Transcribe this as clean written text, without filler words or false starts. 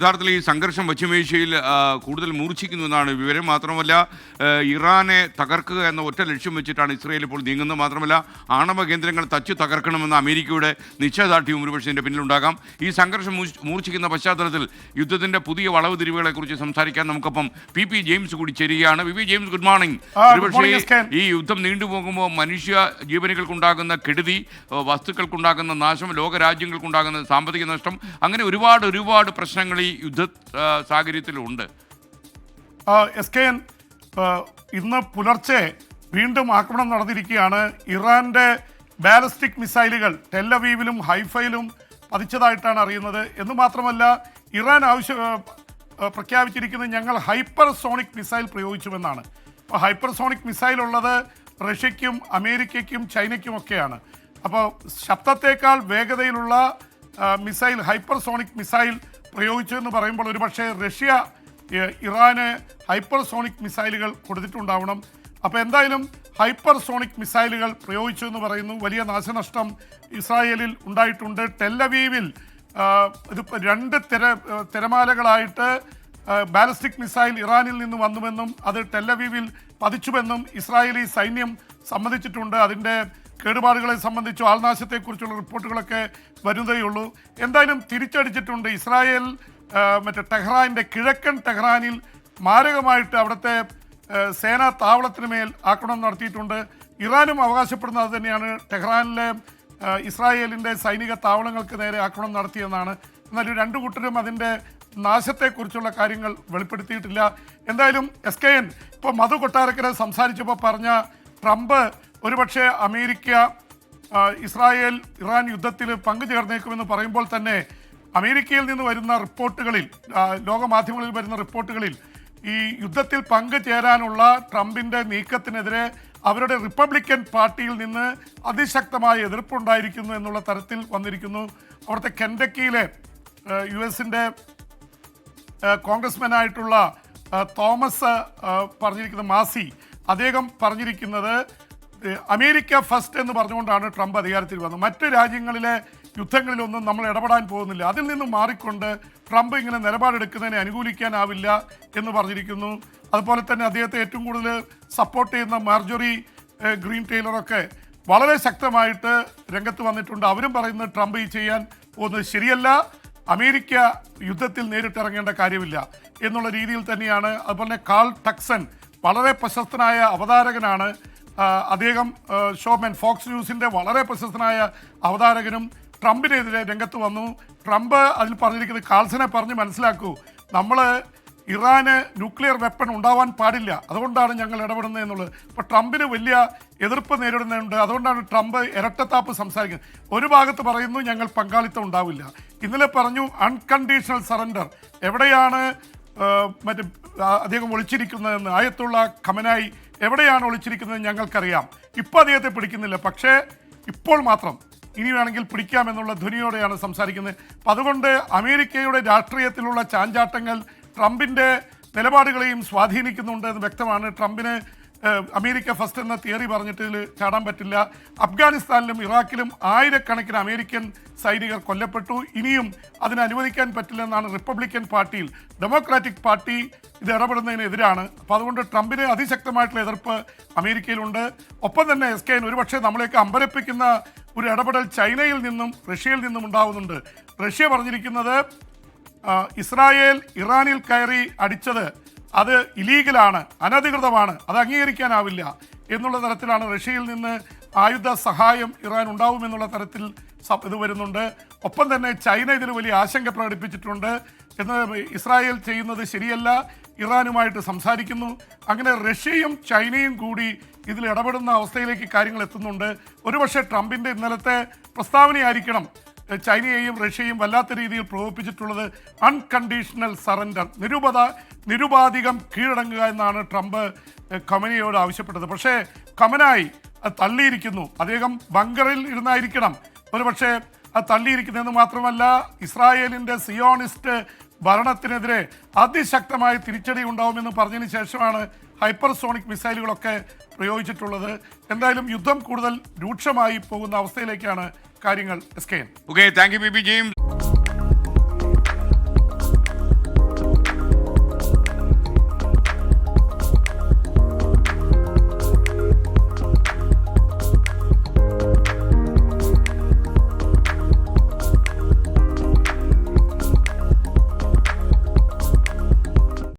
യഥാർത്ഥത്തിൽ ഈ സംഘർഷം പശ്ചിമേഷ്യയിൽ കൂടുതൽ മൂർച്ഛിക്കുന്നു എന്നാണ് വിവരം. മാത്രമല്ല ഇറാനെ തകർക്കുക എന്ന ഒറ്റ ലക്ഷ്യം വെച്ചിട്ടാണ് ഇസ്രയേൽ ഇപ്പോൾ നീങ്ങുന്നത്. മാത്രമല്ല ആണവ കേന്ദ്രങ്ങൾ തച്ചുതകർക്കണമെന്ന അമേരിക്കയുടെ നിശ്ചയദാർഢ്യവും ഒരുപക്ഷെ ഇതിൻ്റെ പിന്നിലുണ്ടാകാം. ഈ സംഘർഷം മൂർച്ഛിക്കുന്ന പശ്ചാത്തലത്തിൽ യുദ്ധത്തിൻ്റെ പുതിയ വളവ് തിരിവുകളെക്കുറിച്ച് സംസാരിക്കാൻ നമുക്കൊപ്പം പി ജെയിംസ് കൂടി ചേരുകയാണ്. P James, good morning. ഒരുപക്ഷെ ഈ യുദ്ധം നീണ്ടുപോകുമ്പോൾ മനുഷ്യ ജീവനുകൾക്കുണ്ടാകുന്ന കെടുതി, വസ്തുക്കൾക്കുണ്ടാകുന്ന നാശം, ലോകരാജ്യങ്ങൾക്കുണ്ടാകുന്ന സാമ്പത്തിക നഷ്ടം, അങ്ങനെ ഒരുപാട് പ്രശ്നങ്ങൾ ഈ യുദ്ധ സാഹചര്യത്തിലുണ്ട്. SKN ഇന്ന് പുലർച്ചെ വീണ്ടും ആക്രമണം നടന്നിരിക്കുകയാണ്. ഇറാന്റെ ബാലിസ്റ്റിക് മിസൈലുകൾ ടെല്ലവീവിലും ഹൈഫയിലും പതിച്ചതായിട്ടാണ് അറിയുന്നത്. എന്ന് മാത്രമല്ല, ഇറാൻ പ്രഖ്യാപിച്ചിരിക്കുന്നത് ഞങ്ങൾ ഹൈപ്പർസോണിക് മിസൈൽ പ്രയോഗിച്ചുവെന്നാണ്. അപ്പോൾ ഹൈപ്പർസോണിക് മിസൈൽ ഉള്ളത് റഷ്യയ്ക്കും അമേരിക്കയ്ക്കും ചൈനയ്ക്കുമൊക്കെയാണ്. അപ്പോൾ ശബ്ദത്തേക്കാൾ വേഗതയിലുള്ള മിസൈൽ, ഹൈപ്പർസോണിക് മിസൈൽ പ്രയോഗിച്ചു എന്ന് പറയുമ്പോൾ ഒരുപക്ഷെ റഷ്യ ഇറാന് ഹൈപ്പർസോണിക് മിസൈലുകൾ കൊടുത്തിട്ടുണ്ടാവണം. അപ്പോൾ എന്തായാലും ഹൈപ്പർസോണിക് മിസൈലുകൾ പ്രയോഗിച്ചു എന്ന് പറയുന്നു. വലിയ നാശനഷ്ടം ഇസ്രായേലിൽ ഉണ്ടായിട്ടുണ്ട്. ടെല്ലവീവിൽ ഇത് 2 തിരമാലകളായിട്ട് ബാലിസ്റ്റിക് മിസൈൽ ഇറാനിൽ നിന്ന് വന്നുവെന്നും അത് ടെല്ലവീവിൽ പതിച്ചുവെന്നും ഇസ്രായേലി സൈന്യം സമ്മതിച്ചിട്ടുണ്ട്. അതിൻ്റെ കേടുപാടുകളെ സംബന്ധിച്ചോ ആൾനാശത്തെക്കുറിച്ചുള്ള റിപ്പോർട്ടുകളൊക്കെ വരുന്നതേയുള്ളൂ. എന്തായാലും തിരിച്ചടിച്ചിട്ടുണ്ട് ഇസ്രായേൽ. ടെഹ്റാനിൻ്റെ കിഴക്കൻ ടെഹ്റാനിൽ മാരകമായിട്ട് അവിടുത്തെ സേനാ താവളത്തിന് മേൽ ആക്രമണം നടത്തിയിട്ടുണ്ട്. ഇറാനും അവകാശപ്പെടുന്നത് അത് തന്നെയാണ്. ടെഹ്റാനിലെ ഇസ്രായേലിൻ്റെ സൈനിക താവളങ്ങൾക്ക് നേരെ ആക്രമണം നടത്തിയെന്നാണ്. എന്നാൽ 2 കൂട്ടരും അതിൻ്റെ നാശത്തെക്കുറിച്ചുള്ള കാര്യങ്ങൾ വെളിപ്പെടുത്തിയിട്ടില്ല. എന്തായാലും SKN ഇപ്പോൾ മധു കൊട്ടാരക്കര സംസാരിച്ചപ്പോൾ പറഞ്ഞ ട്രംപ് ഒരുപക്ഷെ അമേരിക്ക ഇസ്രായേൽ ഇറാൻ യുദ്ധത്തിൽ പങ്കുചേർന്നേക്കുമെന്ന് പറയുമ്പോൾ തന്നെ അമേരിക്കയിൽ നിന്ന് വരുന്ന റിപ്പോർട്ടുകളിൽ, ലോകമാധ്യമങ്ങളിൽ വരുന്ന റിപ്പോർട്ടുകളിൽ ഈ യുദ്ധത്തിൽ പങ്കുചേരാനുള്ള ട്രംപിൻ്റെ നീക്കത്തിനെതിരെ അവരുടെ റിപ്പബ്ലിക്കൻ പാർട്ടിയിൽ നിന്ന് അതിശക്തമായ എതിർപ്പുണ്ടായിരിക്കുന്നു എന്നുള്ള തരത്തിൽ വന്നിരിക്കുന്നു. അവിടുത്തെ കെൻഡക്കിയിലെ US-ൻ്റെ കോൺഗ്രസ്മാനായിട്ടുള്ള തോമസ് പറഞ്ഞിരിക്കുന്ന മാസി, അദ്ദേഹം പറഞ്ഞിരിക്കുന്നത് അമേരിക്ക ഫസ്റ്റ് എന്ന് പറഞ്ഞുകൊണ്ടാണ് ട്രംപ് അധികാരത്തിൽ വന്നത്. മറ്റ് രാജ്യങ്ങളിലെ യുദ്ധങ്ങളിലൊന്നും നമ്മൾ ഇടപെടാൻ പോകുന്നില്ല. അതിൽ നിന്ന് മാറിക്കൊണ്ട് ട്രംപ് ഇങ്ങനെ നിലപാടെടുക്കുന്നതിനെ അനുകൂലിക്കാനാവില്ല എന്ന് പറഞ്ഞിരിക്കുന്നു. അതുപോലെ തന്നെ അദ്ദേഹത്തെ ഏറ്റവും കൂടുതൽ സപ്പോർട്ട് ചെയ്യുന്ന മാർജോറി ഗ്രീൻ ടൈലറൊക്കെ വളരെ ശക്തമായിട്ട് രംഗത്ത് വന്നിട്ടുണ്ട്. അവരും പറയുന്നത് ട്രംപ് ഈ ചെയ്യാൻ പോകുന്നത് ശരിയല്ല, അമേരിക്ക യുദ്ധത്തിൽ നേരിട്ടിറങ്ങേണ്ട കാര്യമില്ല എന്നുള്ള രീതിയിൽ തന്നെയാണ്. അതുപോലെ തന്നെ കാൾ ടക്സൺ വളരെ പ്രശസ്തനായ അവതാരകനാണ്. അദ്ദേഹം ഷോമാൻ ഫോക്സ് ന്യൂസിൻ്റെ വളരെ പ്രശസ്തനായ അവതാരകനും ട്രംപിനെതിരെ രംഗത്ത് വന്നു. ട്രംപ് അതിൽ പറഞ്ഞിരിക്കുന്നത്, കാൾസനെ പറഞ്ഞ് മനസ്സിലാക്കൂ, നമ്മൾ ഇറാന് ന്യൂക്ലിയർ വെപ്പൺ ഉണ്ടാവാൻ പാടില്ല, അതുകൊണ്ടാണ് ഞങ്ങൾ ഇടപെടുന്നത് എന്നുള്ളത്. അപ്പോൾ ട്രംപിന് വലിയ എതിർപ്പ് നേരിടുന്നുണ്ട്. അതുകൊണ്ടാണ് ട്രംപ് ഇരട്ടത്താപ്പ് സംസാരിക്കുന്നത്. ഒരു ഭാഗത്ത് പറയുന്നു ഞങ്ങൾ പങ്കാളിത്തം ഉണ്ടാവില്ല, ഇന്നലെ പറഞ്ഞു അൺകണ്ടീഷണൽ സറണ്ടർ. എവിടെയാണ് അദ്ദേഹം ഒളിച്ചിരിക്കുന്നതെന്ന്, ആയത്തുള്ള ഖമനായി എവിടെയാണ് ഒളിച്ചിരിക്കുന്നത് ഞങ്ങൾക്കറിയാം. ഇപ്പോൾ അദ്ദേഹത്തെ പിടിക്കുന്നില്ല, പക്ഷേ ഇപ്പോൾ മാത്രം ഇനി വേണമെങ്കിൽ പിടിക്കാമെന്നുള്ള ധ്വനിയോടെയാണ് സംസാരിക്കുന്നത്. അപ്പം അതുകൊണ്ട് അമേരിക്കയുടെ രാഷ്ട്രീയത്തിലുള്ള ചാഞ്ചാട്ടങ്ങൾ ട്രംപിൻ്റെ നിലപാടുകളെയും സ്വാധീനിക്കുന്നുണ്ട് എന്ന് വ്യക്തമാണ്. ട്രംപിന് അമേരിക്ക ഫസ്റ്റ് എന്ന തിയറി പറഞ്ഞിട്ട് ഇതിൽ ചാടാൻ പറ്റില്ല. അഫ്ഗാനിസ്ഥാനിലും ഇറാഖിലും ആയിരക്കണക്കിന് അമേരിക്കൻ സൈനികർ കൊല്ലപ്പെട്ടു. ഇനിയും അതിന് അനുവദിക്കാൻ പറ്റില്ലെന്നാണ് റിപ്പബ്ലിക്കൻ പാർട്ടിയിൽ. ഡെമോക്രാറ്റിക് പാർട്ടി ഇത് ഇടപെടുന്നതിനെതിരാണ്. അപ്പോൾ അതുകൊണ്ട് ട്രംപിന് അതിശക്തമായിട്ടുള്ള എതിർപ്പ് അമേരിക്കയിലുണ്ട്. ഒപ്പം തന്നെ SKN ഒരുപക്ഷെ നമ്മളെയൊക്കെ അമ്പരപ്പിക്കുന്ന ഒരു ഇടപെടൽ ചൈനയിൽ നിന്നും റഷ്യയിൽ നിന്നും ഉണ്ടാവുന്നുണ്ട്. റഷ്യ പറഞ്ഞിരിക്കുന്നത് ഇസ്രായേൽ ഇറാനിൽ കയറി അടിച്ചത് അത് ഇലീഗലാണ്, അനധികൃതമാണ്, അത് അംഗീകരിക്കാനാവില്ല എന്നുള്ള തരത്തിലാണ് റഷ്യയിൽ നിന്ന് ആയുധ സഹായം ഇറാൻ ഉണ്ടാവുമെന്നുള്ള തരത്തിൽ ഇത് വരുന്നുണ്ട്. ഒപ്പം തന്നെ ചൈന ഇതിൽ വലിയ ആശങ്ക പ്രകടിപ്പിച്ചിട്ടുണ്ട്. എന്ന് ഇസ്രായേൽ ചെയ്യുന്നത് ശരിയല്ല, ഇറാനുമായിട്ട് സംസാരിക്കുന്നു. അങ്ങനെ റഷ്യയും ചൈനയും കൂടി ഇതിൽ ഇടപെടുന്ന അവസ്ഥയിലേക്ക് കാര്യങ്ങൾ എത്തുന്നുണ്ട്. ഒരുപക്ഷെ ട്രംപിൻ്റെ ഇന്നലത്തെ പ്രസ്താവനയായിരിക്കണം ചൈനയെയും റഷ്യയും വല്ലാത്ത രീതിയിൽ പ്രകോപിപ്പിച്ചിട്ടുള്ളത്. അൺകണ്ടീഷണൽ സറണ്ടർ, നിരുപാധികം കീഴടങ്ങുക എന്നാണ് ട്രംപ് ഖമനയോട് ആവശ്യപ്പെട്ടത്. പക്ഷേ ഖമനായി അത് തള്ളിയിരിക്കുന്നു. അദ്ദേഹം ബങ്കറിൽ ഇരുന്നായിരിക്കണം ഒരുപക്ഷെ അത് തള്ളിയിരിക്കുന്നതെന്ന് മാത്രമല്ല, ഇസ്രായേലിൻ്റെ സിയോണിസ്റ്റ് ഭരണത്തിനെതിരെ അതിശക്തമായ തിരിച്ചടി ഉണ്ടാവുമെന്ന് പറഞ്ഞതിന് ശേഷമാണ് ഹൈപ്പർസോണിക് മിസൈലുകളൊക്കെ പ്രയോഗിച്ചിട്ടുള്ളത്. എന്തായാലും യുദ്ധം കൂടുതൽ രൂക്ഷമായി പോകുന്ന അവസ്ഥയിലേക്കാണ് കാര്യങ്ങൾ. SKN. Okay, thank you P James.